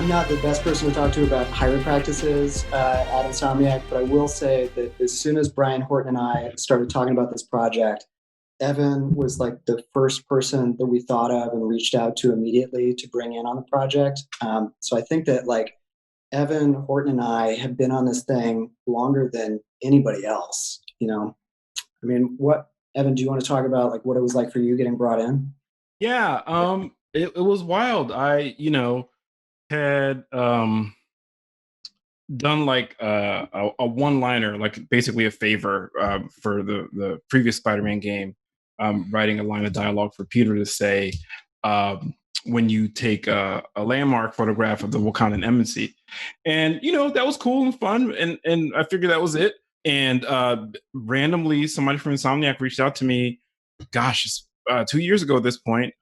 I'm not the best person to talk to about hiring practices at Insomniac, but I will say that as soon as Brian Horton and I started talking about this project, Evan was like the first person that we thought of and reached out to immediately to bring in on the project. So I think that like Evan Horton and I have been on this thing longer than anybody else. I mean, what Evan? Do you want to talk about like what it was like for you getting brought in? Yeah, it was wild. I, had done like a one-liner, like basically a favor for the previous Spider-Man game, writing a line of dialogue for Peter to say when you take a landmark photograph of the Wakandan embassy, and that was cool and fun, and I figured that was it. And randomly, somebody from Insomniac reached out to me. Gosh, it's 2 years ago at this point.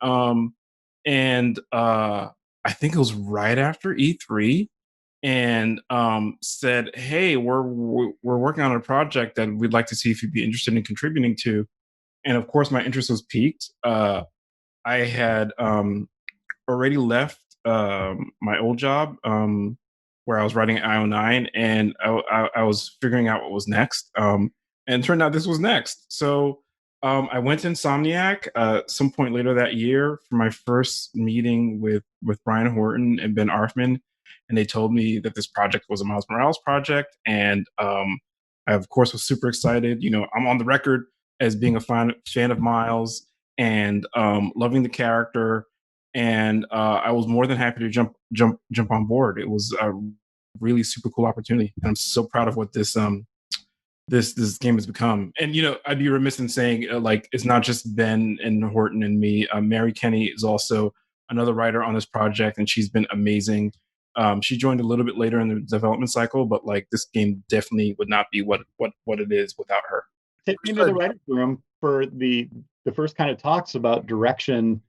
And I think it was right after E3, and said, "Hey, we're working on a project that we'd like to see if you'd be interested in contributing to." And of course, my interest was piqued. I had already left my old job, where I was writing at IO9, and I was figuring out what was next. And it turned out this was next. So I went to Insomniac some point later that year for my first meeting with Brian Horton and Ben Arfman, and they told me that this project was a Miles Morales project, and I of course was super excited. I'm on the record as being a fan of Miles and loving the character, and I was more than happy to jump on board. It was a really super cool opportunity, and I'm so proud of what this game has become. And I'd be remiss in saying like it's not just Ben and Horton and me. Mary Kenny is also another writer on this project, and she's been amazing. She joined a little bit later in the development cycle, but like this game definitely would not be what it is without her. Take me into the writer's room for the first kind of talks about direction,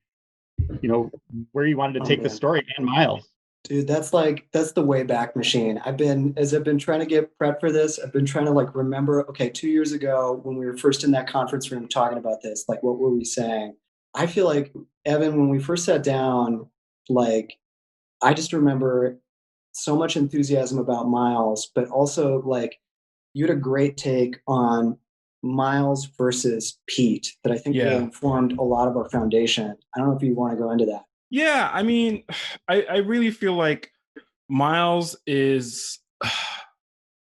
where you wanted to take the story and Miles. Dude, that's the way back machine. I've been trying to get prep for this, I've been trying to like remember, okay, 2 years ago when we were first in that conference room talking about this, like what were we saying? I feel like, Evan, when we first sat down, like I just remember so much enthusiasm about Miles, but also like you had a great take on Miles versus Pete that I think really Yeah. informed a lot of our foundation. I don't know if you want to go into that. Yeah, I mean, I really feel like Miles is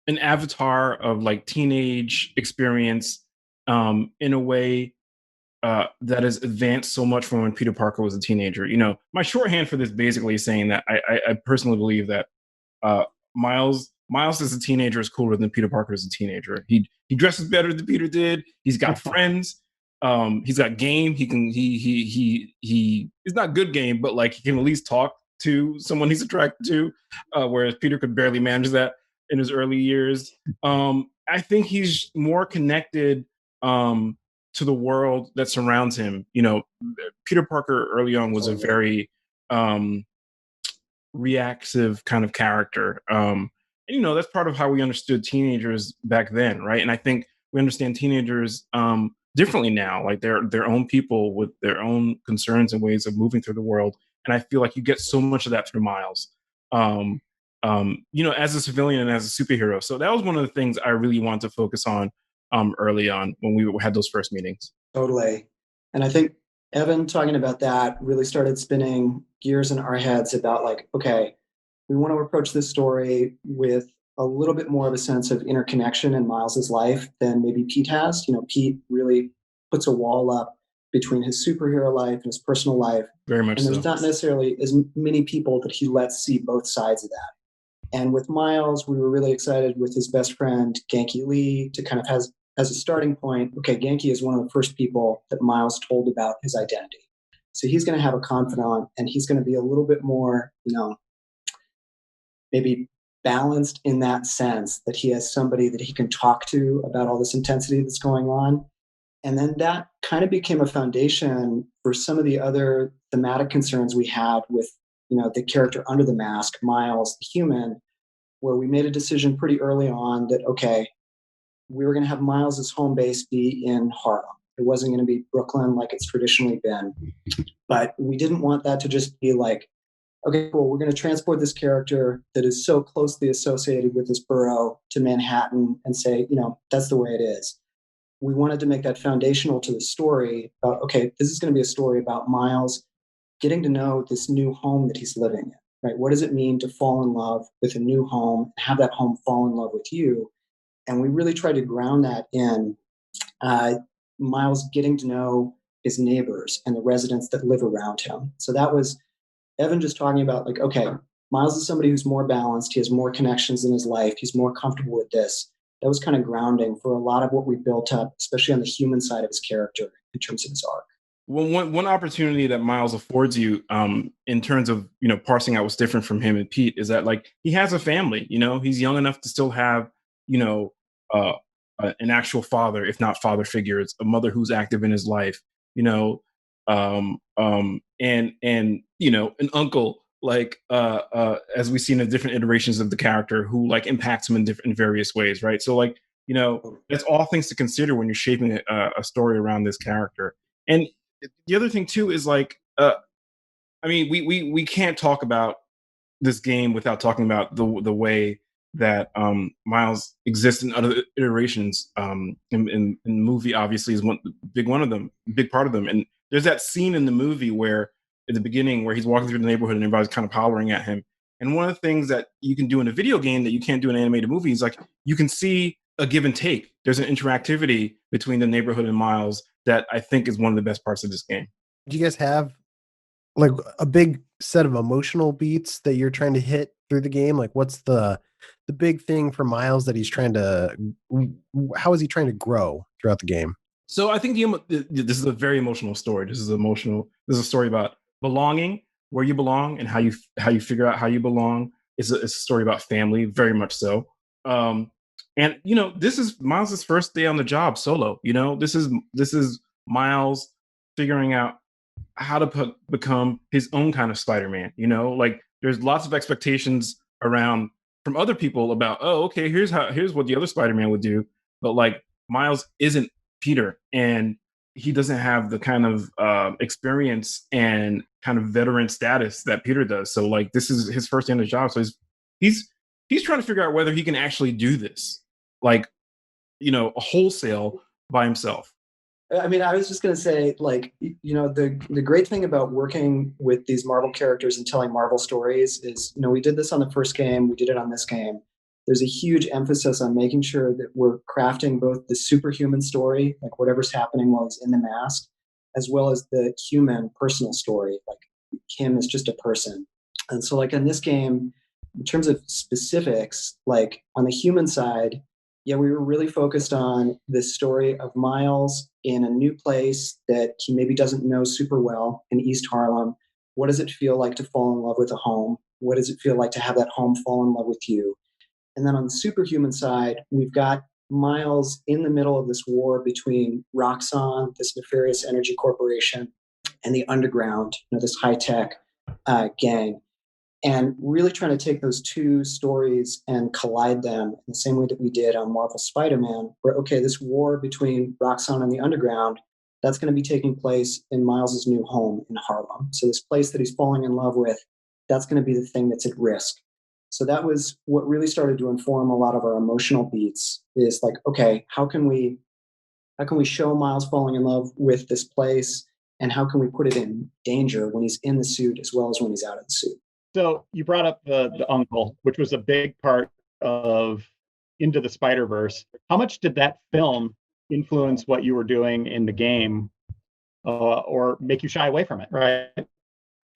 an avatar of like teenage experience, in a way that has advanced so much from when Peter Parker was a teenager. My shorthand for this basically is saying that I personally believe that uh, Miles as a teenager is cooler than Peter Parker as a teenager. He dresses better than Peter did. He's got friends. He's got game. He's not good game, but like he can at least talk to someone he's attracted to, whereas Peter could barely manage that in his early years. I think he's more connected to the world that surrounds him. Peter Parker early on was a very reactive kind of character. And, that's part of how we understood teenagers back then, right? And I think we understand teenagers differently now. Like they're their own people with their own concerns and ways of moving through the world. And I feel like you get so much of that through Miles, as a civilian and as a superhero. So that was one of the things I really wanted to focus on early on when we had those first meetings. Totally. And I think Evan talking about that really started spinning gears in our heads about like, okay, we want to approach this story with a little bit more of a sense of interconnection in Miles's life than maybe Pete has. Pete really puts a wall up between his superhero life and his personal life. Very much and there's so. not necessarily as many people that he lets see both sides of that. And with Miles, we were really excited with his best friend, Genki Lee, to kind of as a starting point, okay, Genki is one of the first people that Miles told about his identity. So he's going to have a confidant and he's going to be a little bit more, maybe balanced in that sense that he has somebody that he can talk to about all this intensity that's going on. And then that kind of became a foundation for some of the other thematic concerns we had with, the character under the mask, Miles, the human, where we made a decision pretty early on that, okay, we were going to have Miles's home base be in Harlem. It wasn't going to be Brooklyn like it's traditionally been. But we didn't want that to just be like okay, cool, we're going to transport this character that is so closely associated with this borough to Manhattan and say, that's the way it is. We wanted to make that foundational to the story about, okay, this is going to be a story about Miles getting to know this new home that he's living in, right? What does it mean to fall in love with a new home, have that home fall in love with you? And we really tried to ground that in uh, Miles getting to know his neighbors and the residents that live around him. So that was Evan just talking about, like, okay, Miles is somebody who's more balanced. He has more connections in his life. He's more comfortable with this. That was kind of grounding for a lot of what we built up, especially on the human side of his character in terms of his arc. Well, one opportunity that Miles affords you, in terms of parsing out what's different from him and Pete, is that like he has a family. He's young enough to still have you know uh, an actual father, if not father figures, a mother who's active in his life. And an uncle, like as we've seen in different iterations of the character, who like impacts him in various ways, right? So like that's all things to consider when you're shaping a story around this character. And the other thing too is like I mean we can't talk about this game without talking about the way that Miles exists in other iterations. In the movie, obviously, is one of them, big part of them. And there's that scene in the movie where, at the beginning, where he's walking through the neighborhood and everybody's kind of hollering at him. And one of the things that you can do in a video game that you can't do in an animated movie is like you can see a give and take. There's an interactivity between the neighborhood and Miles that I think is one of the best parts of this game. Do you guys have like a big set of emotional beats that you're trying to hit through the game? Like what's the big thing for Miles that he's trying to, how is he trying to grow throughout the game? So I think this is a very emotional story. This is a story about belonging, where you belong, and how you figure out how you belong. It's a story about family, very much so. And this is Miles's first day on the job solo. This is Miles figuring out how to become his own kind of Spider-Man. Like there's lots of expectations around from other people about, oh, okay, here's what the other Spider-Man would do, but like Miles isn't Peter, and he doesn't have the kind of experience and kind of veteran status that Peter does. So like this is his first day on the job, so he's trying to figure out whether he can actually do this, like a wholesale by himself. I mean, I was just going to say, like, the great thing about working with these Marvel characters and telling Marvel stories is, we did this on the first game, we did it on this game. There's a huge emphasis on making sure that we're crafting both the superhuman story, like whatever's happening while he's in the mask, as well as the human personal story, like him as just a person. And so, like in this game, in terms of specifics, like on the human side, yeah, we were really focused on this story of Miles in a new place that he maybe doesn't know super well in East Harlem. What does it feel like to fall in love with a home? What does it feel like to have that home fall in love with you? And then on the superhuman side, we've got Miles in the middle of this war between Roxxon, this nefarious energy corporation, and the underground, this high-tech gang. And really trying to take those two stories and collide them in the same way that we did on Marvel Spider-Man, where, okay, this war between Roxxon and the underground, that's going to be taking place in Miles's new home in Harlem. So this place that he's falling in love with, that's going to be the thing that's at risk. So that was what really started to inform a lot of our emotional beats, is like, okay, how can we show Miles falling in love with this place, and how can we put it in danger when he's in the suit as well as when he's out of the suit? So you brought up the uncle, which was a big part of Into the Spider-Verse. How much did that film influence what you were doing in the game, or make you shy away from it? Right.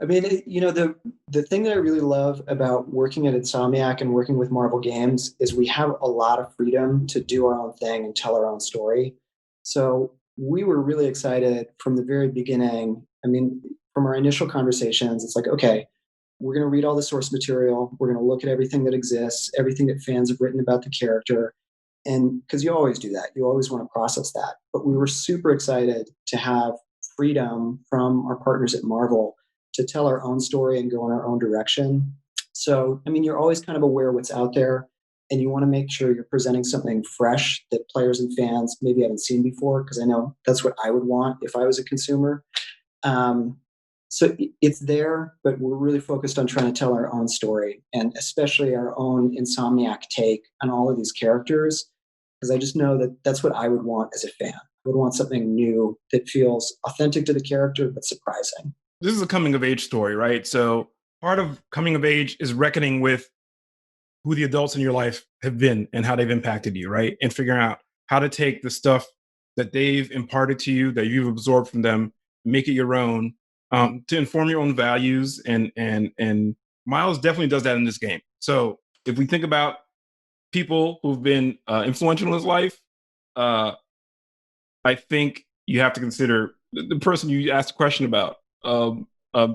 I mean, the thing that I really love about working at Insomniac and working with Marvel Games is we have a lot of freedom to do our own thing and tell our own story. So we were really excited from the very beginning. I mean, from our initial conversations, it's like, okay, we're going to read all the source material. We're going to look at everything that exists, everything that fans have written about the character. And because you always do that, you always want to process that. But we were super excited to have freedom from our partners at Marvel to tell our own story and go in our own direction. So, I mean, you're always kind of aware of what's out there, and you want to make sure you're presenting something fresh that players and fans maybe haven't seen before, because I know that's what I would want if I was a consumer. So it's there, but we're really focused on trying to tell our own story, and especially our own Insomniac take on all of these characters. Because I just know that that's what I would want as a fan. I would want something new that feels authentic to the character, but surprising. This is a coming of age story, right? So part of coming of age is reckoning with who the adults in your life have been and how they've impacted you, right? And figuring out how to take the stuff that they've imparted to you, that you've absorbed from them, make it your own, to inform your own values. And Miles definitely does that in this game. So if we think about people who've been influential in his life, uh, I think you have to consider the person you asked a question about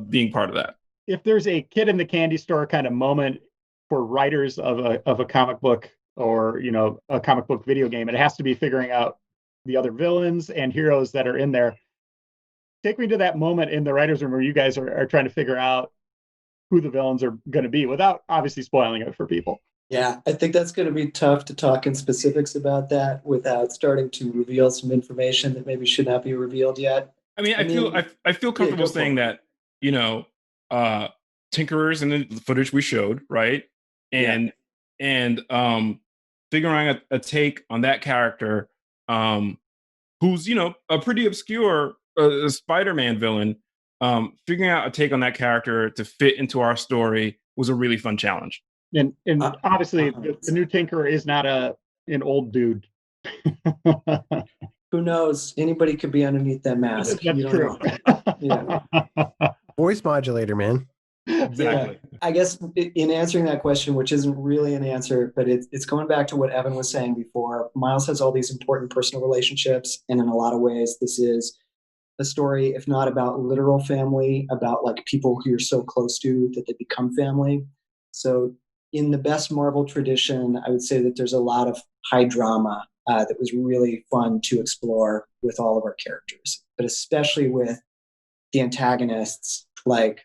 being part of that. If there's a kid in the candy store kind of moment for writers of a comic book or a comic book video game, it has to be figuring out the other villains and heroes that are in there. Take me to that moment in the writers' room where you guys are trying to figure out who the villains are going to be without obviously spoiling it for people. Yeah, I think that's going to be tough to talk in specifics about that without starting to reveal some information that maybe should not be revealed yet. I mean, I feel comfortable saying that, tinkerers in the footage we showed, right? And figuring out a take on that character, who's a pretty obscure Spider-Man villain. Figuring out a take on that character to fit into our story was a really fun challenge. And obviously, the new Tinkerer is not an old dude. Who knows? Anybody could be underneath that mask. That's true. Yeah. Voice modulator, man. Exactly. Yeah. I guess in answering that question, which isn't really an answer, but it's going back to what Evan was saying before. Miles has all these important personal relationships, and in a lot of ways, this is a story, if not about literal family, about like people who you're so close to that they become family. So in the best Marvel tradition, I would say that there's a lot of high drama that was really fun to explore with all of our characters, but especially with the antagonists. Like,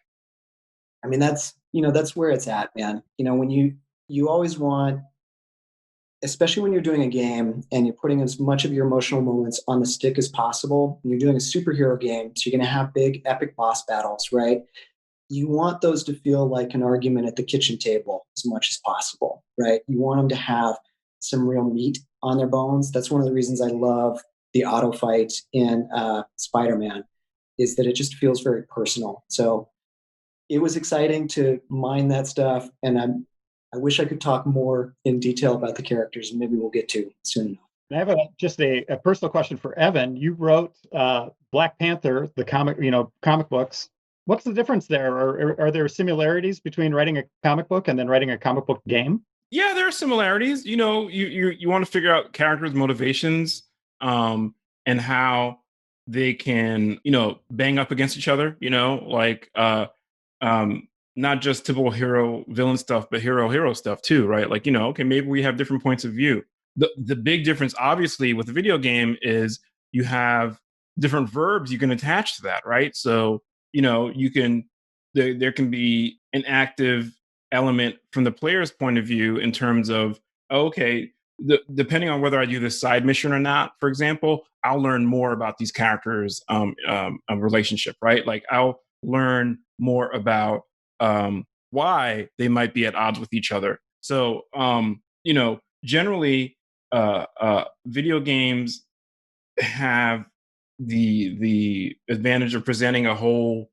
I mean, that's where it's at, man. When you always want, especially when you're doing a game and you're putting as much of your emotional moments on the stick as possible, and you're doing a superhero game, so you're going to have big epic boss battles, right? You want those to feel like an argument at the kitchen table as much as possible, right? You want them to have some real meat on their bones. That's one of the reasons I love the auto fight in Spider-Man, is that it just feels very personal. So it was exciting to mine that stuff, and I wish I could talk more in detail about the characters, and maybe we'll get to soon enough. I have just a personal question for Evan. You wrote Black Panther, the comic books. What's the difference there? Or are there similarities between writing a comic book and then writing a comic book game? Yeah, there are similarities. You want to figure out characters' motivations, and how they can, bang up against each other. Not just typical hero villain stuff, but hero stuff too, right? Like, okay, maybe we have different points of view. The big difference, obviously, with the video game is you have different verbs you can attach to that, right? So, there can be an active element from the player's point of view in terms of, okay, depending on whether I do this side mission or not, for example, I'll learn more about these characters' relationship, right? Like, I'll learn more about why they might be at odds with each other. So, generally, video games have the advantage of presenting a whole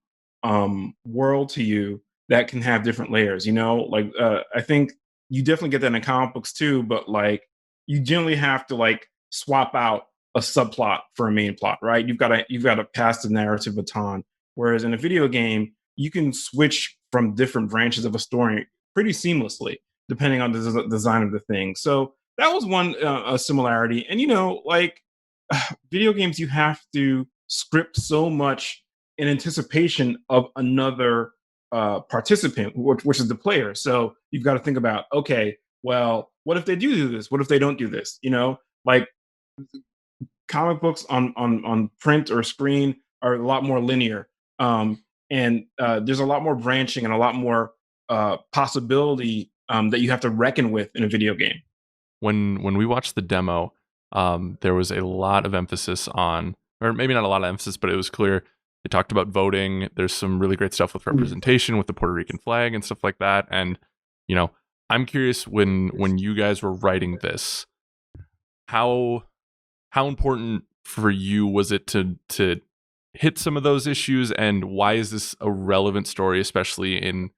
world to you that can have different layers. I think you definitely get that in comic books too, but like you generally have to like swap out a subplot for a main plot, right? You've got to pass the narrative baton. Whereas in a video game, you can switch from different branches of a story pretty seamlessly, depending on the design of the thing. So that was one a similarity. And video games, you have to script so much in anticipation of another participant, which is the player. So you've got to think about, okay, well, what if they do this? What if they don't do this? Like comic books on print or screen are a lot more linear. And there's a lot more branching and a lot more possibility that you have to reckon with in a video game. When we watched the demo, there was a lot of emphasis on, or maybe not a lot of emphasis, but it was clear It talked about voting. There's some really great stuff with representation with the Puerto Rican flag and stuff like that. And, you know, I'm curious when you guys were writing this, how important for you was it to hit some of those issues, and why is this a relevant story, especially in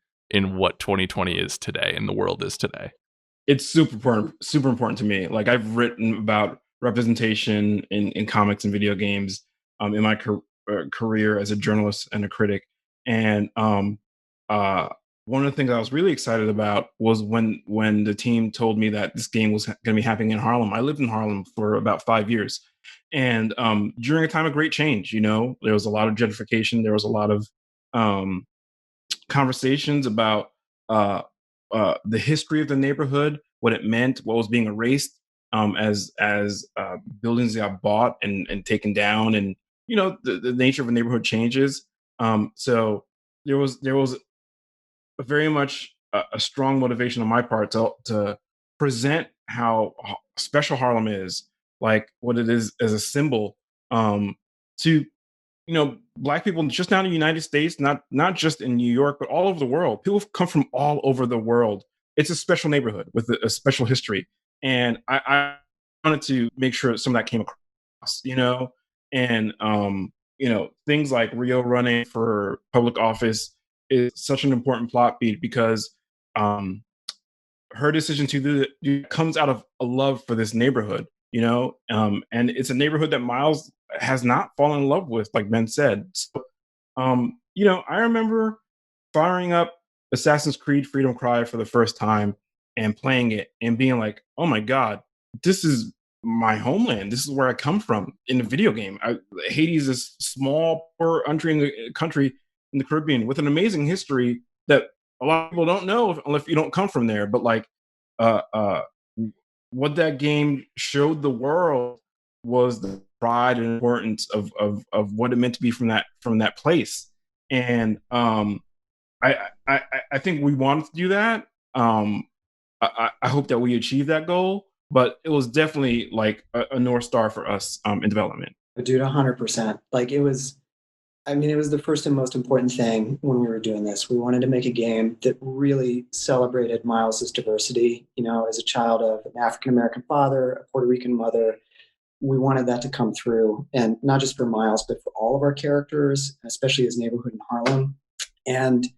what 2020 is today and the world is today? It's super important to me. Like, I've written about representation in comics and video games in my career as a journalist and a critic. And one of the things I was really excited about was when the team told me that this game was going to be happening in Harlem. I lived in Harlem for about 5 years, and during a time of great change, there was a lot of gentrification. There was a lot of conversations about the history of the neighborhood, what it meant, what was being erased as buildings got bought and taken down, and the nature of a neighborhood changes. So there was very much a strong motivation on my part to present how special Harlem is, like what it is as a symbol to Black people just not in the United States, not just in New York, but all over the world. People come from all over the world. It's a special neighborhood with a special history, and I wanted to make sure some of that came across, and things like Rio running for public office is such an important plot beat because her decision to do it comes out of a love for this neighborhood, and it's a neighborhood that Miles has not fallen in love with, like Ben said. So, I remember firing up Assassin's Creed Freedom Cry for the first time and playing it and being like, oh my God, this is my homeland. This is where I come from in the video game. Haiti is this small, poor country in the Caribbean with an amazing history that a lot of people don't know if you don't come from there. But like, what that game showed the world was the pride and importance of what it meant to be from that place. And I think we wanted to do that. I hope that we achieve that goal, but it was definitely like a North Star for us in development. Dude, 100%. Like it was the first and most important thing when we were doing this. We wanted to make a game that really celebrated Miles's diversity. As a child of an African-American father, a Puerto Rican mother, we wanted that to come through, and not just for Miles, but for all of our characters, especially his neighborhood in Harlem. And in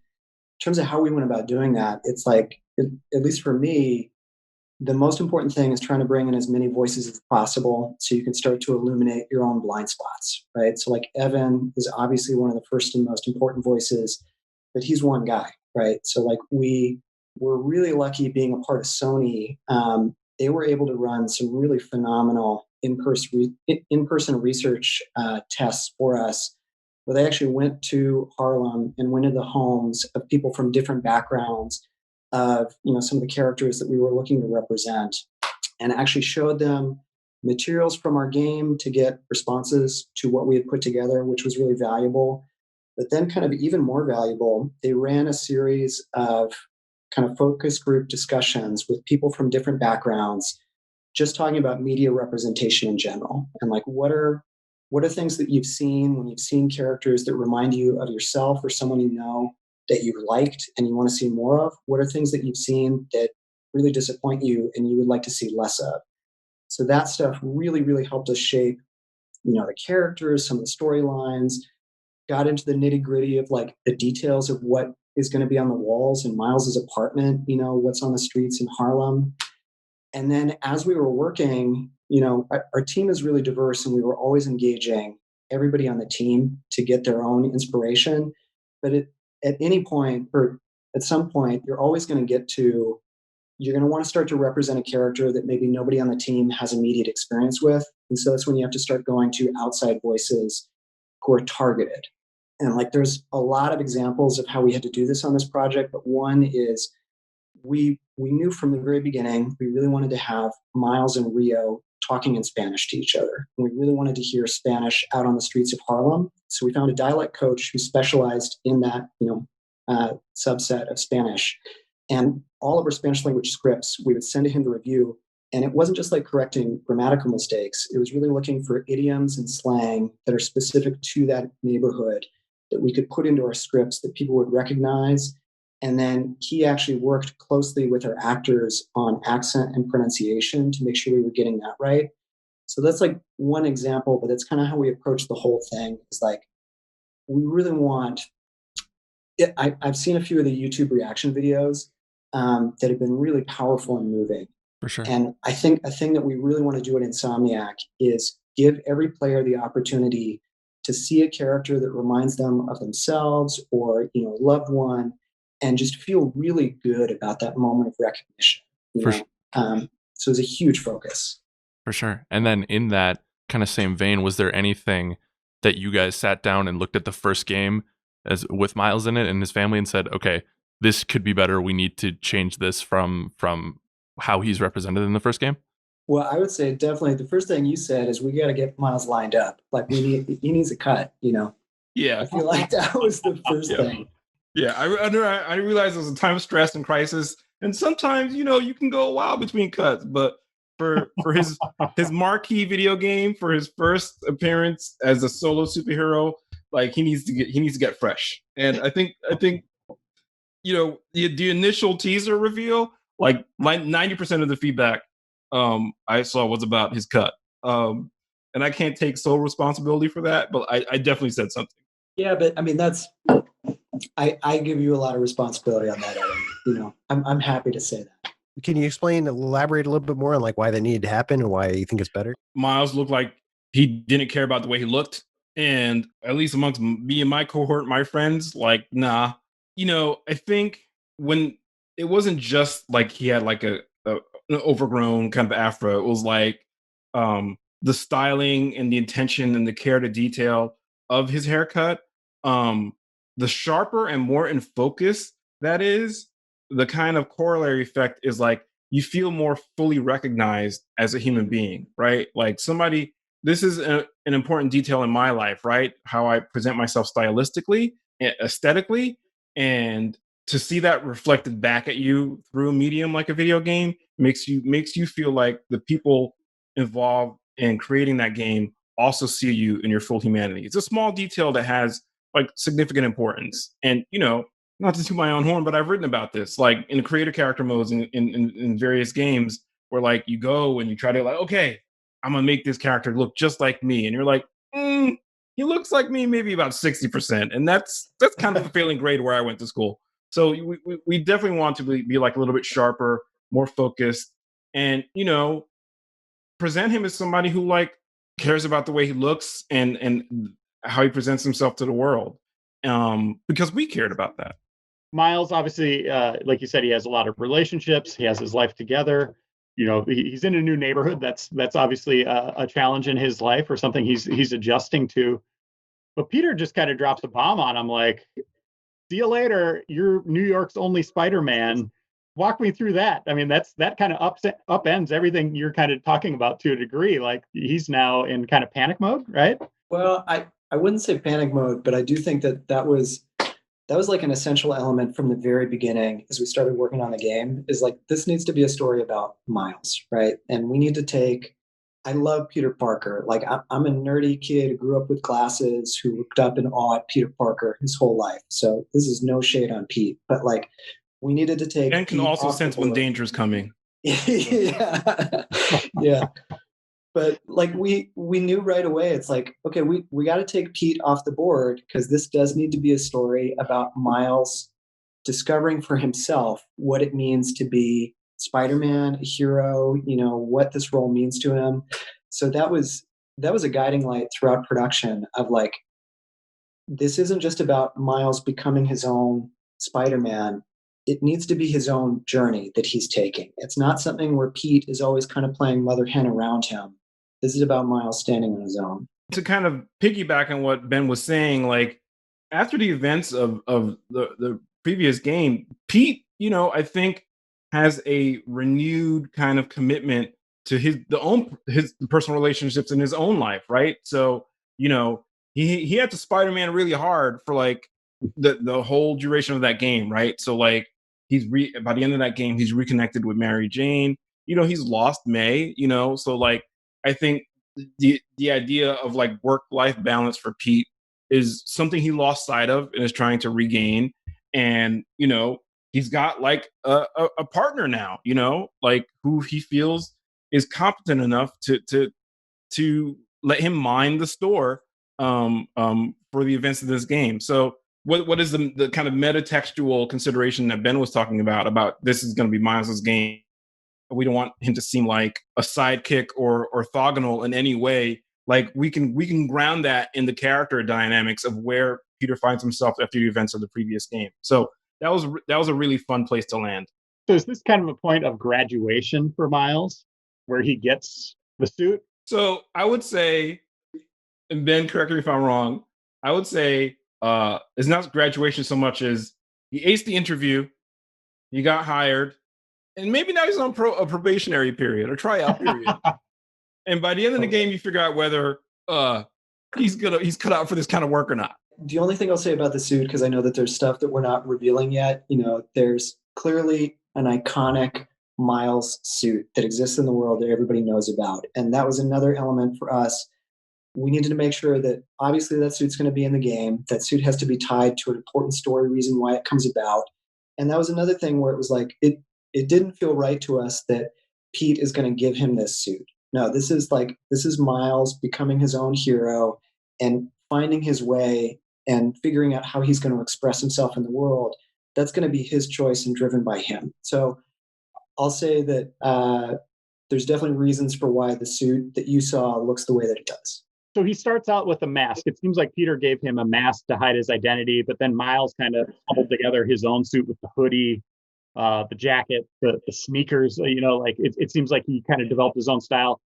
terms of how we went about doing that, it's like, at least for me, the most important thing is trying to bring in as many voices as possible so you can start to illuminate your own blind spots, right? So like Evan is obviously one of the first and most important voices, but he's one guy, right? So like we were really lucky being a part of Sony. They were able to run some really phenomenal in-person research tests for us, where they actually went to Harlem and went into the homes of people from different backgrounds of some of the characters that we were looking to represent, and actually showed them materials from our game to get responses to what we had put together, which was really valuable. But then kind of even more valuable, they ran a series of kind of focus group discussions with people from different backgrounds, just talking about media representation in general. And like, what are things that you've seen when you've seen characters that remind you of yourself or someone that you've liked and you want to see more of? What are things that you've seen that really disappoint you and you would like to see less of? So that stuff really, really helped us shape, the characters, some of the storylines, got into the nitty gritty of like the details of what is going to be on the walls in Miles's apartment, what's on the streets in Harlem. And then as we were working, our team is really diverse, and we were always engaging everybody on the team to get their own inspiration. But at any point, or at some point, you're always going to you're going to want to start to represent a character that maybe nobody on the team has immediate experience with. And so that's when you have to start going to outside voices who are targeted. And like, there's a lot of examples of how we had to do this on this project, but one is we knew from the very beginning, we really wanted to have Miles and Rio talking in Spanish to each other. And we really wanted to hear Spanish out on the streets of Harlem. So we found a dialect coach who specialized in that, subset of Spanish. And all of our Spanish language scripts, we would send to him to review. And it wasn't just like correcting grammatical mistakes. It was really looking for idioms and slang that are specific to that neighborhood that we could put into our scripts that people would recognize. And then he actually worked closely with our actors on accent and pronunciation to make sure we were getting that right. So that's like one example, but that's kind of how we approach the whole thing. Is like, we really want it. I've seen a few of the YouTube reaction videos that have been really powerful and moving. For sure. And I think a thing that we really want to do at Insomniac is give every player the opportunity to see a character that reminds them of themselves or, you know, loved one, and just feel really good about that moment of recognition. You For know? So it's a huge focus. For sure. And then in that kind of same vein, was there anything that you guys sat down and looked at the first game as with Miles in it and his family and said, okay, this could be better. We need to change this from how he's represented in the first game? Well, I would say definitely the first thing you said is we got to get Miles lined up. Like he needs a cut, you know? Yeah. I feel like that was the first thing. Yeah, I realized it was a time of stress and crisis, and sometimes, you know, you can go a while between cuts. But for his marquee video game, for his first appearance as a solo superhero, like he needs to get fresh. And I think you know, the initial teaser reveal, like 90% of the feedback I saw was about his cut, and I can't take sole responsibility for that, but I definitely said something. Yeah, but I mean I give you a lot of responsibility on that, Evan. You know, I'm happy to say that. Can you elaborate a little bit more on like why that needed to happen and why you think it's better? Miles looked like he didn't care about the way he looked, and at least amongst me and my cohort, my friends, like, nah. You know, I think when it wasn't just like he had like an overgrown kind of afro, it was like the styling and the intention and the care to detail of his haircut. The sharper and more in focus that is, the kind of corollary effect is like you feel more fully recognized as a human being, right? Like somebody, this is an important detail in my life, right? How I present myself stylistically, aesthetically, and to see that reflected back at you through a medium like a video game makes you feel like the people involved in creating that game also see you in your full humanity. It's a small detail that has like significant importance. And, you know, not to toot my own horn, but I've written about this, like in creator character modes in various games where like you go and you try to like, okay, I'm gonna make this character look just like me. And you're like, he looks like me maybe about 60%. And that's kind of a failing grade where I went to school. So we definitely want to be like a little bit sharper, more focused, and, you know, present him as somebody who like cares about the way he looks and how he presents himself to the world, because we cared about that. Miles, obviously, like you said, he has a lot of relationships. He has his life together. You know, he's in a new neighborhood. That's obviously a challenge in his life or something he's adjusting to. But Peter just kind of drops a bomb on him, like, "See you later. You're New York's only Spider-Man." Walk me through that. I mean, that kind of upends everything you're kind of talking about to a degree. Like he's now in kind of panic mode, right? Well, I wouldn't say panic mode, but I do think that was like an essential element from the very beginning as we started working on the game, is like, this needs to be a story about Miles, right? And we need to take, I love Peter Parker. Like I'm a nerdy kid who grew up with glasses, who looked up in awe at Peter Parker his whole life. So this is no shade on Pete, but like we needed to take. And can Pete also off sense the when board. danger is coming. Yeah. Yeah. But like we knew right away, it's like, okay, we got to take Pete off the board because this does need to be a story about Miles discovering for himself what it means to be Spider-Man, a hero, you know, what this role means to him. So that was a guiding light throughout production of like, this isn't just about Miles becoming his own Spider-Man. It needs to be his own journey that he's taking. It's not something where Pete is always kind of playing mother hen around him. This is about Miles standing on his own. To kind of piggyback on what Ben was saying, like after the events of the previous game, Pete, you know, I think has a renewed kind of commitment to his personal relationships in his own life, right? So, you know, he had to Spider-Man really hard for like the whole duration of that game, right? So like by the end of that game, he's reconnected with Mary Jane. You know, he's lost May, you know, so like I think the idea of like work-life balance for Pete is something he lost sight of and is trying to regain. And, you know, he's got like a partner now, you know, like who he feels is competent enough to let him mine the store for the events of this game. So what is the kind of metatextual consideration that Ben was talking about this is going to be Miles's game? We don't want him to seem like a sidekick or orthogonal in any way. Like we can ground that in the character dynamics of where Peter finds himself after the events of the previous game. So that was a really fun place to land. So is this kind of a point of graduation for Miles, where he gets the suit? So I would say, and Ben, correct me if I'm wrong, I would say it's not graduation so much as he aced the interview, he got hired, and maybe now he's on a probationary period or tryout period. And by the end of the game, you figure out whether he's cut out for this kind of work or not. The only thing I'll say about the suit, because I know that there's stuff that we're not revealing yet, you know, there's clearly an iconic Miles suit that exists in the world that everybody knows about. And that was another element for us. We needed to make sure that obviously that suit's going to be in the game. That suit has to be tied to an important story reason why it comes about. And that was another thing where it was like, it didn't feel right to us that Pete is going to give him this suit. No, this is Miles becoming his own hero and finding his way and figuring out how he's going to express himself in the world. That's going to be his choice and driven by him. So I'll say that there's definitely reasons for why the suit that you saw looks the way that it does. So he starts out with a mask. It seems like Peter gave him a mask to hide his identity, but then Miles kind of pulled together his own suit with the hoodie, the jacket, the sneakers. You know, like it seems like he kind of developed his own style.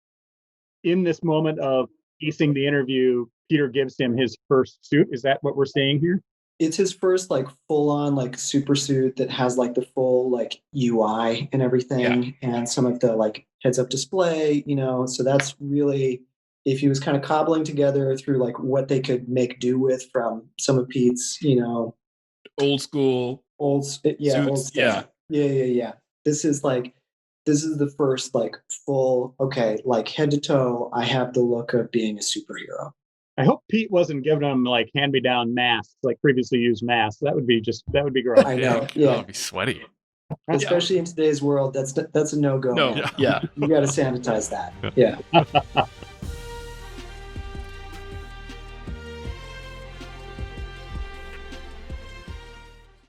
In this moment of acing the interview, Peter gives him his first suit. Is that what we're seeing here? It's his first like full on like super suit that has like the full like UI and everything and some of the like heads up display, you know. So that's really, if he was kind of cobbling together through like what they could make do with from some of Pete's, you know, old school suits, old stuff. Yeah. This is the first like full, okay, like head to toe, I have the look of being a superhero. I hope Pete wasn't giving him like hand-me-down masks, like previously used masks. That would be gross. I know, Yeah. That would be sweaty. Especially in today's world, that's a no-go. No, man. yeah. You got to sanitize that. Yeah.